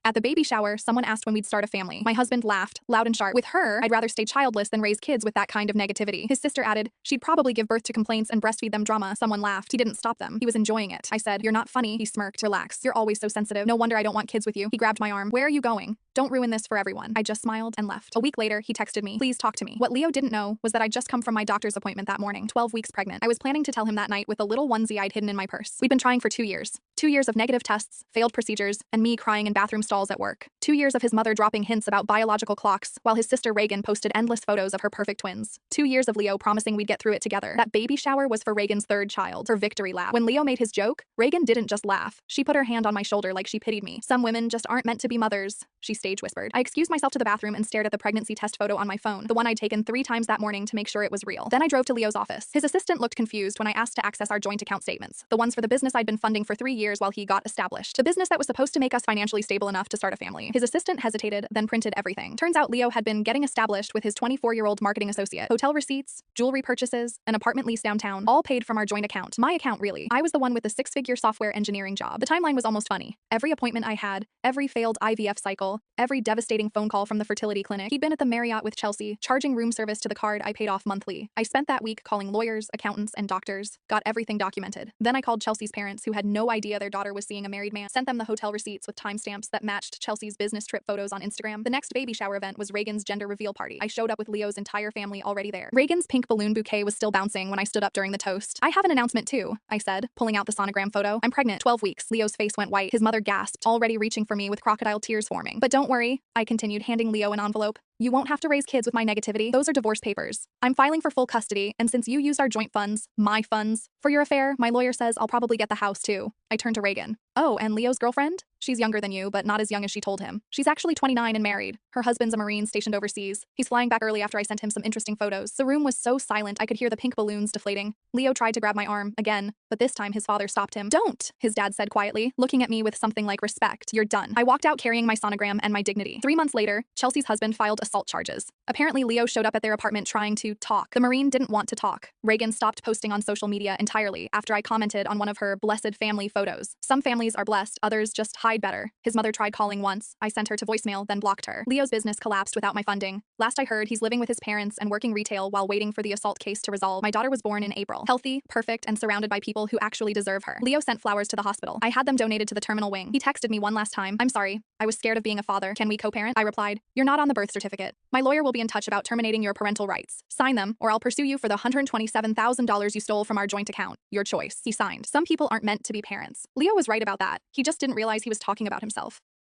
At the baby shower, someone asked when we'd start a family. My husband laughed, loud and sharp. With her, I'd rather stay childless than raise kids with that kind of negativity. His sister added, she'd probably give birth to complaints and breastfeed them drama. Someone laughed. He didn't stop them. He was enjoying it. I said, "You're not funny." He smirked. "Relax. You're always so sensitive. No wonder I don't want kids with you." He grabbed my arm. "Where are you going? Don't ruin this for everyone." I just smiled and left. A week later, he texted me, "Please talk to me." What Leo didn't know was that I'd just come from my doctor's appointment that morning, 12 weeks pregnant. I was planning to tell him that night with a little onesie I'd hidden in my purse. We'd been trying for 2 years. 2 years of negative tests, failed procedures, and me crying in bathroom stalls at work. 2 years of his mother dropping hints about biological clocks, while his sister Reagan posted endless photos of her perfect twins. 2 years of Leo promising we'd get through it together. That baby shower was for Reagan's third child, her victory lap. When Leo made his joke, Reagan didn't just laugh. She put her hand on my shoulder like she pitied me. "Some women just aren't meant to be mothers," she stage whispered. I excused myself to the bathroom and stared at the pregnancy test photo on my phone, the one I'd taken 3 times that morning to make sure it was real. Then I drove to Leo's office. His assistant looked confused when I asked to access our joint account statements, the ones for the business I'd been funding for 3 years while he got established. The business that was supposed to make us financially stable enough to start a family. His assistant hesitated, then printed everything. Turns out Leo had been getting established with his 24-year-old marketing associate. Hotel receipts, jewelry purchases, an apartment lease downtown, all paid from our joint account. My account, really. I was the one with the 6-figure software engineering job. The timeline was almost funny. Every appointment I had, every failed IVF cycle, every devastating phone call from the fertility clinic. He'd been at the Marriott with Chelsea, charging room service to the card I paid off monthly. I spent that week calling lawyers, accountants, and doctors, got everything documented. Then I called Chelsea's parents, who had no idea their daughter was seeing a married man, sent them the hotel receipts with timestamps that matched Chelsea's business trip photos on Instagram. The next baby shower event was Reagan's gender reveal party. I showed up with Leo's entire family already there. Reagan's pink balloon bouquet was still bouncing when I stood up during the toast. "I have an announcement too," I said, pulling out the sonogram photo. "I'm pregnant, 12 weeks. Leo's face went white. His mother gasped, already reaching for me with crocodile tears forming. "But don't worry," I continued, handing Leo an envelope. "You won't have to raise kids with my negativity. Those are divorce papers. I'm filing for full custody, and since you used our joint funds, my funds, for your affair, my lawyer says I'll probably get the house too." I turned to Reagan. "Oh, and Leo's girlfriend? She's younger than you, but not as young as she told him. She's actually 29 and married. Her husband's a Marine stationed overseas. He's flying back early after I sent him some interesting photos." The room was so silent I could hear the pink balloons deflating. Leo tried to grab my arm, again, but this time his father stopped him. "Don't," his dad said quietly, looking at me with something like respect. "You're done." I walked out carrying my sonogram and my dignity. 3 months later, Chelsea's husband filed assault charges. Apparently, Leo showed up at their apartment trying to talk. The Marine didn't want to talk. Reagan stopped posting on social media entirely after I commented on one of her blessed family photos. Some families are blessed, others just hide better. His mother tried calling once. I sent her to voicemail, then blocked her. Leo's business collapsed without my funding. Last I heard, he's living with his parents and working retail while waiting for the assault case to resolve. My daughter was born in April. Healthy, perfect, and surrounded by people who actually deserve her. Leo sent flowers to the hospital. I had them donated to the terminal wing. He texted me one last time. "I'm sorry. I was scared of being a father. Can we co-parent?" I replied, "You're not on the birth certificate. My lawyer will be in touch about terminating your parental rights. Sign them, or I'll pursue you for the $127,000 you stole from our joint account. Your choice." He signed. Some people aren't meant to be parents. Leo was right about that. He just didn't realize he was talking about himself.